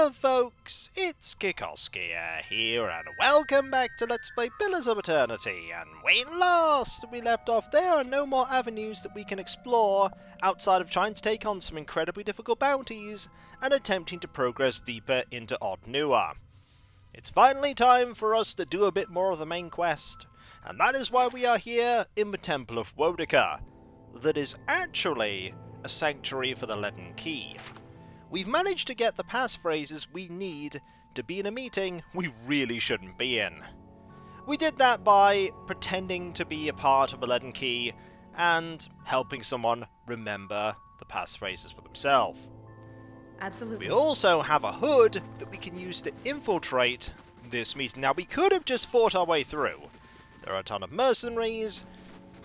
Hiya folks, it's Kikoskia here, and welcome back to Let's Play Pillars of Eternity. And when last we left off, there are no more avenues that we can explore outside of trying to take on some incredibly difficult bounties and attempting to progress deeper into Odd Nua. It's finally time for us to do a bit more of the main quest, and that is why we are here in the Temple of Wodika, that is actually a sanctuary for the Leaden Key. We've managed to get the passphrases we need to be in a meeting we really shouldn't be in. We did that by pretending to be a part of a Leaden Key and helping someone remember the passphrases for themselves. Absolutely. We also have a hood that we can use to infiltrate this meeting. Now, we could have just fought our way through. There are a ton of mercenaries,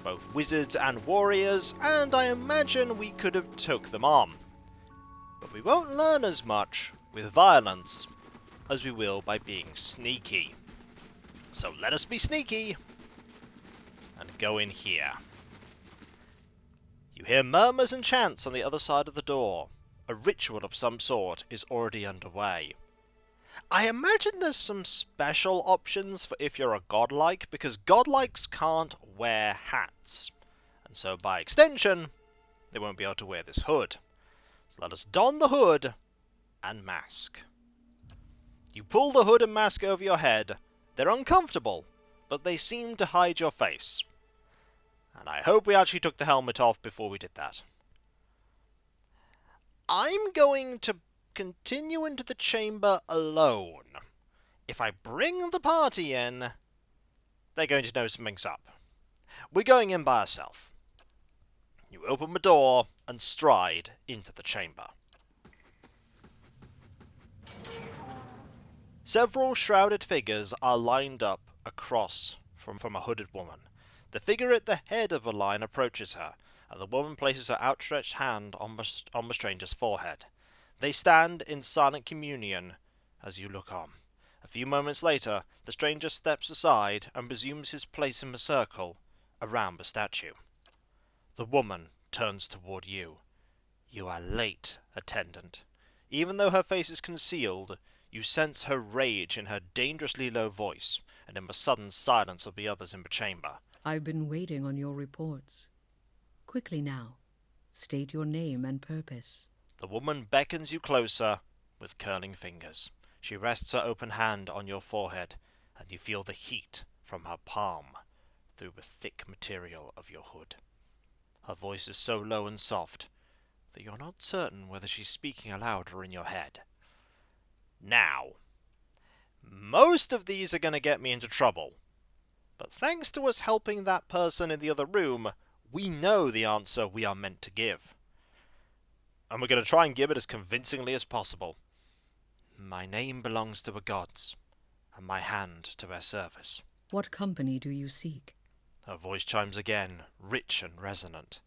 both wizards and warriors, and I imagine we could have took them on. But we won't learn as much with violence as we will by being sneaky. So let us be sneaky and go in here. You hear murmurs and chants on the other side of the door. A ritual of some sort is already underway. I imagine there's some special options for if you're a godlike, because godlikes can't wear hats. And so by extension, they won't be able to wear this hood. So let us don the hood and mask. You pull the hood and mask over your head. They're uncomfortable, but they seem to hide your face. And I hope we actually took the helmet off before we did that. I'm going to continue into the chamber alone. If I bring the party in, they're going to know something's up. We're going in by ourselves. You open the door and stride into the chamber. Several shrouded figures are lined up across from a hooded woman. The figure at the head of the line approaches her, and the woman places her outstretched hand on the stranger's forehead. They stand in silent communion as you look on. A few moments later, the stranger steps aside and resumes his place in the circle around the statue. The woman turns toward you. You are late, attendant. Even though her face is concealed, you sense her rage in her dangerously low voice, and in the sudden silence of the others in the chamber. I've been waiting on your reports. Quickly now, state your name and purpose. The woman beckons you closer with curling fingers. She rests her open hand on your forehead, and you feel the heat from her palm through the thick material of your hood. Her voice is so low and soft that you're not certain whether she's speaking aloud or in your head. Now, most of these are going to get me into trouble, but thanks to us helping that person in the other room, we know the answer we are meant to give. And we're going to try and give it as convincingly as possible. My name belongs to the gods, and my hand to their service. What company do you seek? Her voice chimes again, rich and resonant.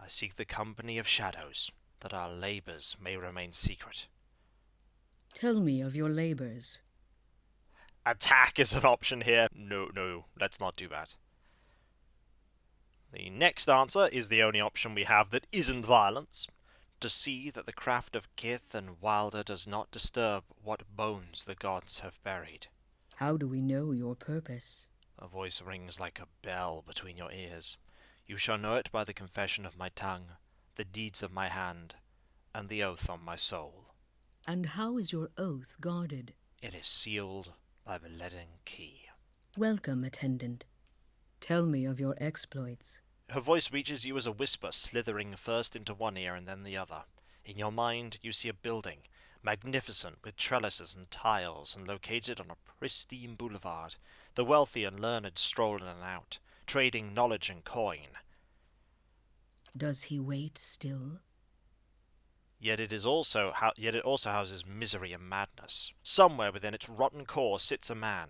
I seek the company of shadows, that our labours may remain secret. Tell me of your labors. Attack is an option here. No, let's not do that. The next answer is the only option we have that isn't violence. To see that the craft of Kith and Wilder does not disturb what bones the gods have buried. How do we know your purpose? A voice rings like a bell between your ears. You shall know it by the confession of my tongue, the deeds of my hand, and the oath on my soul. And how is your oath guarded? It is sealed by the Leaden Key. Welcome, attendant. Tell me of your exploits. Her voice reaches you as a whisper, slithering first into one ear and then the other. In your mind, you see a building, magnificent with trellises and tiles, and located on a pristine boulevard. The wealthy and learned stroll in and out, trading knowledge and coin. Does he wait still? Yet it also houses misery and madness. Somewhere within its rotten core sits a man,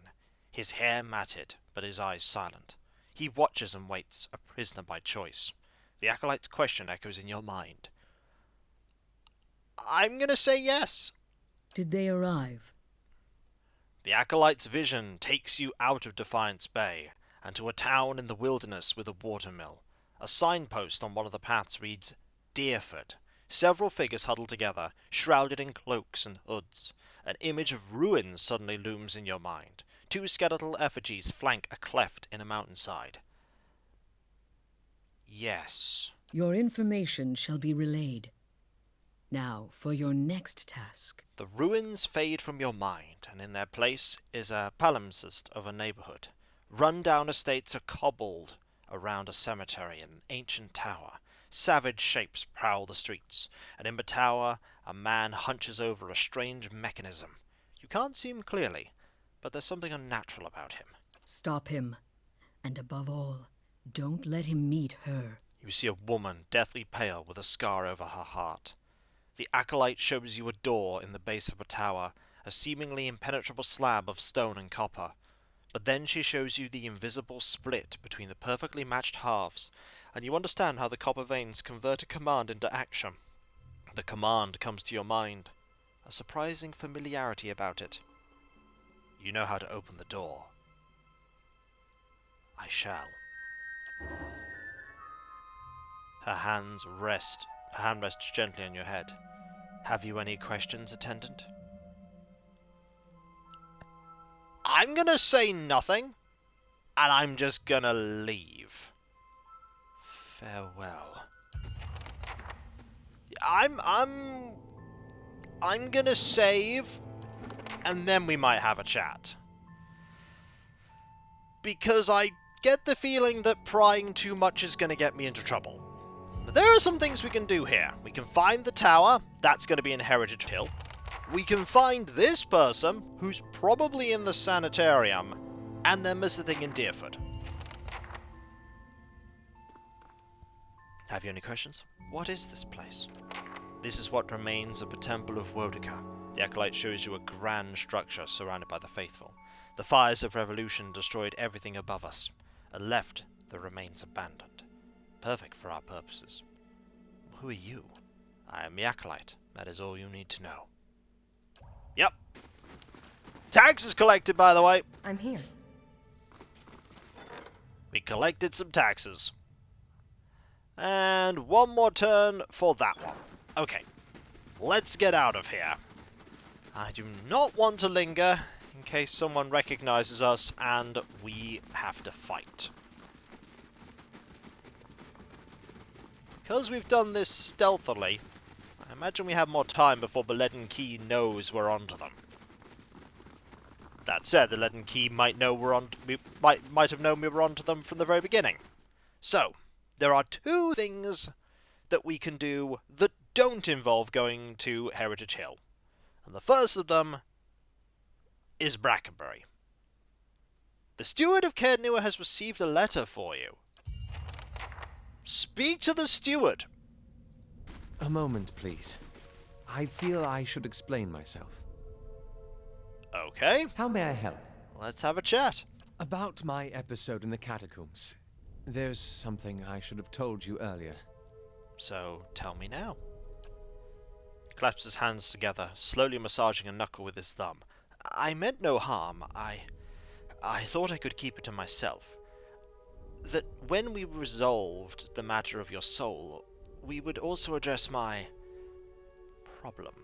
his hair matted, but his eyes silent. He watches and waits, a prisoner by choice. The Acolyte's question echoes in your mind. I'm going to say yes. Did they arrive? The Acolyte's vision takes you out of Defiance Bay, and to a town in the wilderness with a watermill. A signpost on one of the paths reads, Deerford, Several figures huddle together, shrouded in cloaks and hoods. An image of ruins suddenly looms in your mind. 2 skeletal effigies flank a cleft in a mountainside. Yes. Your information shall be relayed. Now, for your next task. The ruins fade from your mind, and in their place is a palimpsest of a neighborhood. Run-down estates are cobbled around a cemetery and an ancient tower. Savage shapes prowl the streets, and in the tower a man hunches over a strange mechanism. You can't see him clearly, but there's something unnatural about him. Stop him. And above all, don't let him meet her. You see a woman, deathly pale, with a scar over her heart. The Acolyte shows you a door in the base of a tower, a seemingly impenetrable slab of stone and copper. But then she shows you the invisible split between the perfectly matched halves, and you understand how the copper veins convert a command into action. The command comes to your mind, a surprising familiarity about it. You know how to open the door. I shall. Her hand rests gently on your head. Have you any questions, attendant? I'm gonna say nothing, and I'm just gonna leave. Farewell. I'm gonna save, and then we might have a chat. Because I get the feeling that prying too much is gonna get me into trouble. But there are some things we can do here. We can find the tower, that's gonna be in Heritage Hill. We can find this person, who's probably in the sanitarium, and then there's the thing in Deerford. Have you any questions? What is this place? This is what remains of the Temple of Wodika. The Acolyte shows you a grand structure surrounded by the faithful. The fires of revolution destroyed everything above us, and left the remains abandoned. Perfect for our purposes. Who are you? I am the Acolyte. That is all you need to know. Yep. Taxes collected, by the way. I'm here. We collected some taxes. And one more turn for that one. Okay. Let's get out of here. I do not want to linger in case someone recognizes us and we have to fight. Because we've done this stealthily, I imagine we have more time before the Leaden Key knows we're onto them. That said, the Leaden Key might have known we were onto them from the very beginning. So, there are 2 things that we can do that don't involve going to Heritage Hill. And the first of them is Brackenbury. The steward of Caird Nua has received a letter for you. Speak to the steward. A moment, please. I feel I should explain myself. Okay. How may I help? Let's have a chat. About my episode in the catacombs. There's something I should have told you earlier. So, tell me now. He clasps his hands together, slowly massaging a knuckle with his thumb. I meant no harm. I thought I could keep it to myself. That when we resolved the matter of your soul, we would also address my problem.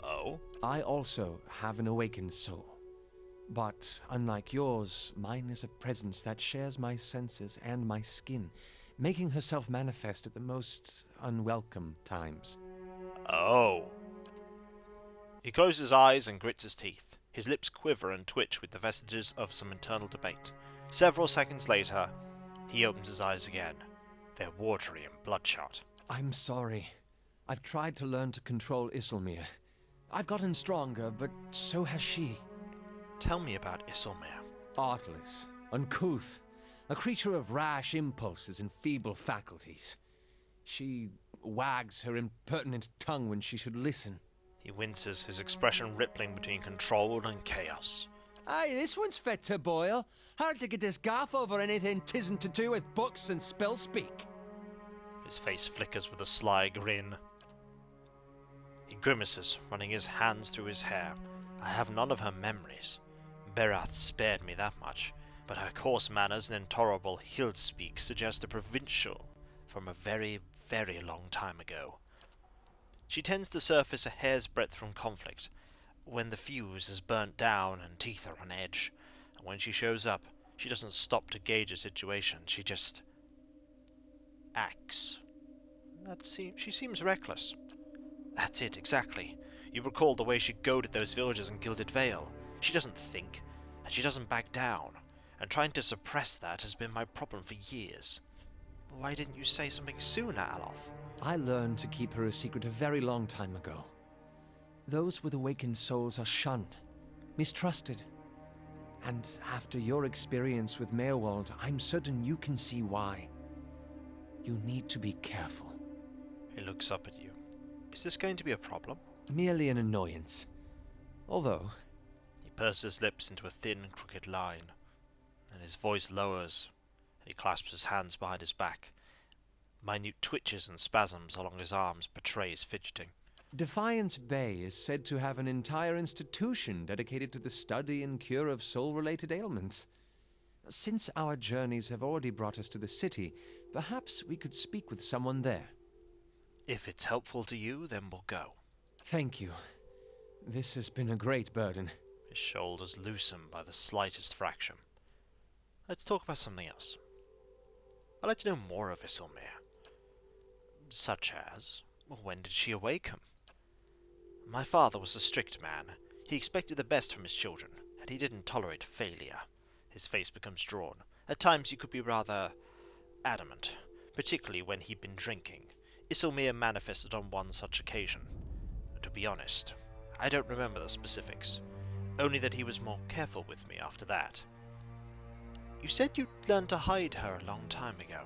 Oh? I also have an awakened soul. But unlike yours, mine is a presence that shares my senses and my skin, making herself manifest at the most unwelcome times. Oh. He closes his eyes and grits his teeth. His lips quiver and twitch with the vestiges of some internal debate. Several seconds later, he opens his eyes again. They're watery and bloodshot. I'm sorry. I've tried to learn to control Isilmir. I've gotten stronger, but so has she. Tell me about Isilmir. Artless, uncouth, a creature of rash impulses and feeble faculties. She wags her impertinent tongue when she should listen. He winces, his expression rippling between control and chaos. Aye, this one's fit to boil. Hard to get this gaff over anything tisn't to do with books and spell speak. His face flickers with a sly grin. He grimaces, running his hands through his hair. I have none of her memories. Berath spared me that much, but her coarse manners and intolerable hill speak suggest a provincial from a very, very long time ago. She tends to surface a hair's breadth from conflict, when the fuse is burnt down and teeth are on edge. And when she shows up, she doesn't stop to gauge a situation, she just acts. She seems reckless. That's it, exactly. You recall the way she goaded those villagers in Gilded Vale. She doesn't think, and she doesn't back down, and trying to suppress that has been my problem for years. Why didn't you say something sooner, Aloth? I learned to keep her a secret a very long time ago. Those with awakened souls are shunned, mistrusted. And after your experience with Meerwald, I'm certain you can see why. You need to be careful. He looks up at you. Is this going to be a problem? Merely an annoyance. Although... He purses his lips into a thin, crooked line, and his voice lowers, and he clasps his hands behind his back. Minute twitches and spasms along his arms betray his fidgeting. Defiance Bay is said to have an entire institution dedicated to the study and cure of soul-related ailments. Since our journeys have already brought us to the city, perhaps we could speak with someone there. If it's helpful to you, then we'll go. Thank you. This has been a great burden. His shoulders loosen by the slightest fraction. Let's talk about something else. I'd like to know more of Isilmir. Such as, when did she awaken? My father was a strict man. He expected the best from his children, and he didn't tolerate failure. His face becomes drawn. At times he could be rather adamant, particularly when he'd been drinking. Isilmir manifested on one such occasion. To be honest, I don't remember the specifics, only that he was more careful with me after that. You said you'd learned to hide her a long time ago.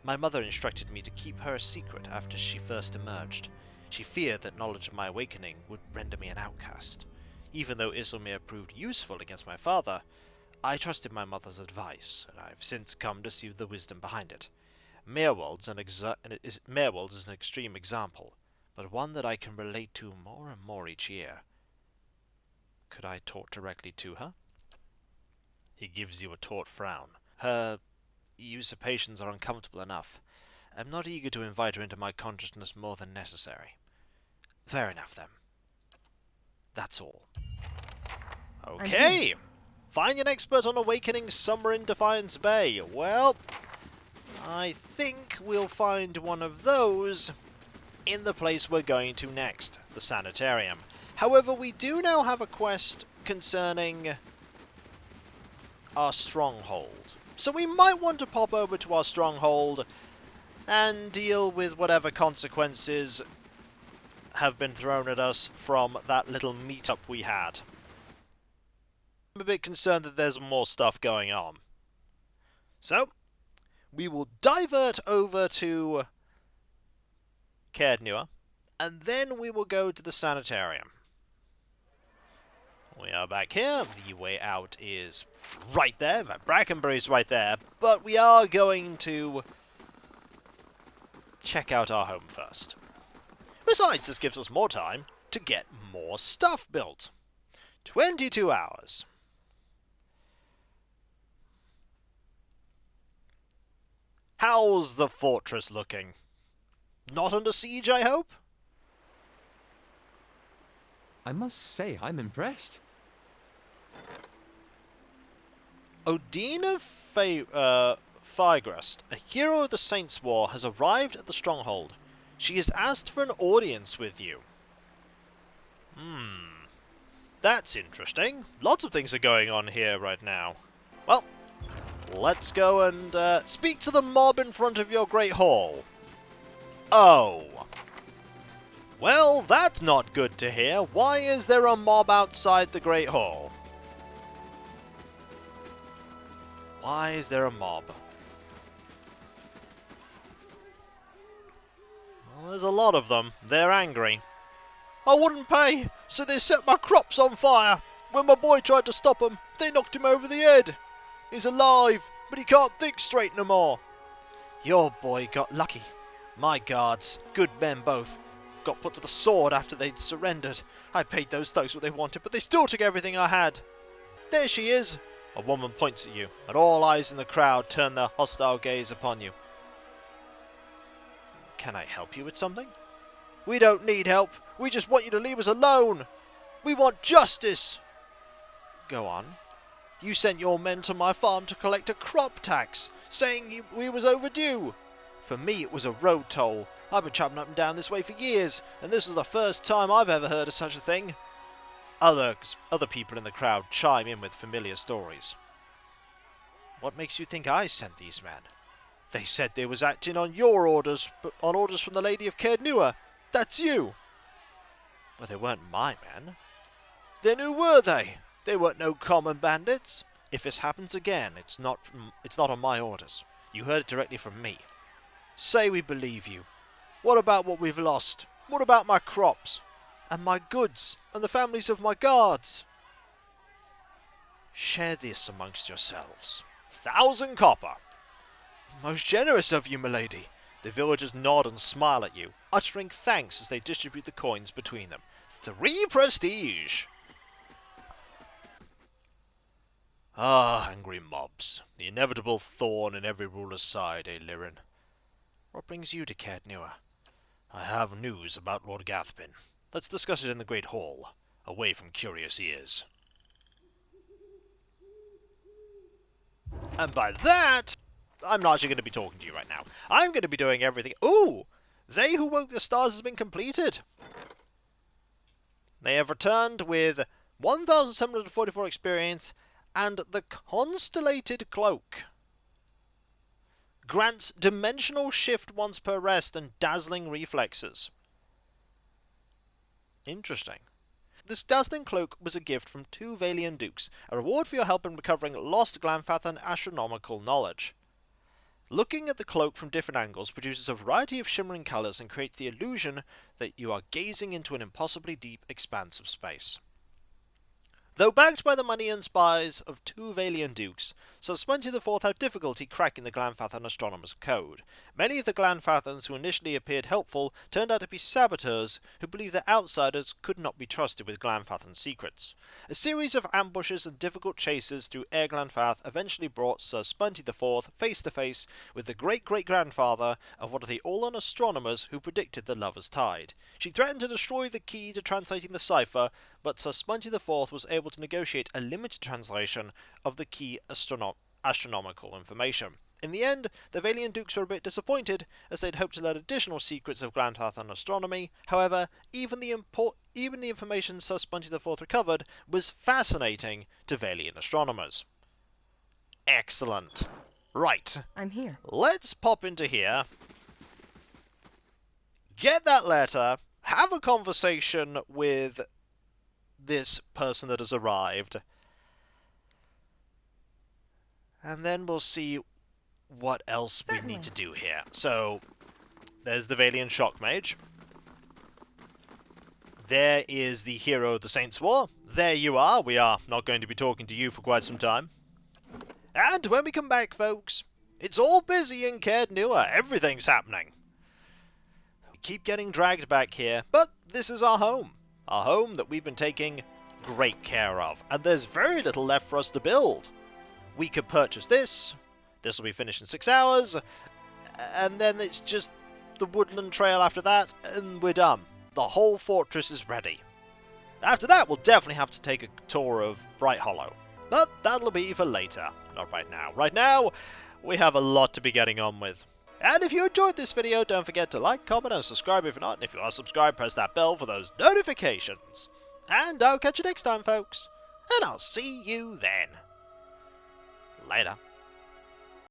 My mother instructed me to keep her a secret after she first emerged. She feared that knowledge of my awakening would render me an outcast. Even though Isilmir proved useful against my father, I trusted my mother's advice, and I've since come to see the wisdom behind it. Meerwald is an extreme example, but one that I can relate to more and more each year. Could I talk directly to her? He gives you a taut frown. Her usurpations are uncomfortable enough. I'm not eager to invite her into my consciousness more than necessary. Fair enough, then. That's all. Okay! Find an expert on awakening somewhere in Defiance Bay. Well, I think we'll find one of those in the place we're going to next, the sanitarium. However, we do now have a quest concerning our stronghold. So we might want to pop over to our stronghold and deal with whatever consequences have been thrown at us from that little meetup we had. I'm a bit concerned that there's more stuff going on. So, we will divert over to Caird Nua, and then we will go to the sanitarium. We are back here. The way out is right there. Brackenbury's right there. But we are going to check out our home first. Besides, this gives us more time to get more stuff built. 22 hours. How's the fortress looking? Not under siege, I hope? I must say, I'm impressed. Odina Figrust, a hero of the Saints' War, has arrived at the Stronghold. She has asked for an audience with you. That's interesting. Lots of things are going on here right now. Well, let's go and speak to the mob in front of your Great Hall. Oh. Well, that's not good to hear. Why is there a mob outside the Great Hall? Why is there a mob? Well, there's a lot of them. They're angry. I wouldn't pay, so they set my crops on fire. When my boy tried to stop them, they knocked him over the head. He's alive, but he can't think straight no more. Your boy got lucky. My guards, good men both, got put to the sword after they'd surrendered. I paid those thugs what they wanted, but they still took everything I had. There she is. A woman points at you, and all eyes in the crowd turn their hostile gaze upon you. Can I help you with something? We don't need help. We just want you to leave us alone. We want justice. Go on. You sent your men to my farm to collect a crop tax, saying we was overdue. For me, it was a road toll. I've been travelling up and down this way for years, and this is the first time I've ever heard of such a thing. Other people in the crowd chime in with familiar stories. What makes you think I sent these men? They said they was acting on your orders, but on orders from the Lady of Cairnua. That's you. But they weren't my men. Then who were they? They weren't no common bandits. If this happens again, it's not on my orders. You heard it directly from me. Say we believe you. What about what we've lost? What about my crops? And my goods? And the families of my guards? Share this amongst yourselves. 1,000 copper. Most generous of you, milady. The villagers nod and smile at you, uttering thanks as they distribute the coins between them. 3 prestige. Ah, angry mobs. The inevitable thorn in every ruler's side, eh, Liren? What brings you to Cairnua? I have news about Lord Gathbin. Let's discuss it in the Great Hall, away from curious ears. And by that, I'm not actually going to be talking to you right now. I'm going to be doing everything. Ooh! They Who Woke the Stars has been completed. They have returned with 1,744 experience and the Constellated Cloak. Grants dimensional shift once per rest and dazzling reflexes. Interesting. This dazzling cloak was a gift from 2 Valian Dukes, a reward for your help in recovering lost Glanfathan astronomical knowledge. Looking at the cloak from different angles produces a variety of shimmering colours and creates the illusion that you are gazing into an impossibly deep expanse of space. Though backed by the money and spies of 2 Valian Dukes, Suspensi IV had difficulty cracking the Glanfathan astronomer's code. Many of the Glanfathans who initially appeared helpful turned out to be saboteurs who believed that outsiders could not be trusted with Glanfathan secrets. A series of ambushes and difficult chases through Air Glanfath eventually brought Suspensi IV face to face with the great-great-grandfather of one of the Orlan astronomers who predicted the Lover's Tide. She threatened to destroy the key to translating the cipher, but Suspensi IV was able to negotiate a limited translation of the key astronomical information. In the end, the Valian Dukes were a bit disappointed, as they'd hoped to learn additional secrets of Glanfathan astronomy. However, even the information Suspensi IV recovered was fascinating to Valian astronomers. Excellent. Right. I'm here. Let's pop into here, get that letter, have a conversation with this person that has arrived, and then we'll see what else we need to do here. So, there's the Valian Shock Mage. There is the hero of the Saints' War. There you are. We are not going to be talking to you for quite some time. And when we come back, folks, it's all busy in Cairnua. Everything's happening. We keep getting dragged back here, but this is our home. Our home that we've been taking great care of. And there's very little left for us to build. We could purchase this. This will be finished in 6 hours. And then it's just the woodland trail after that, and we're done. The whole fortress is ready. After that, we'll definitely have to take a tour of Bright Hollow. But that'll be for later. Not right now. Right now, we have a lot to be getting on with. And if you enjoyed this video, don't forget to like, comment, and subscribe if you're not. And if you are subscribed, press that bell for those notifications. And I'll catch you next time, folks. And I'll see you then. Later.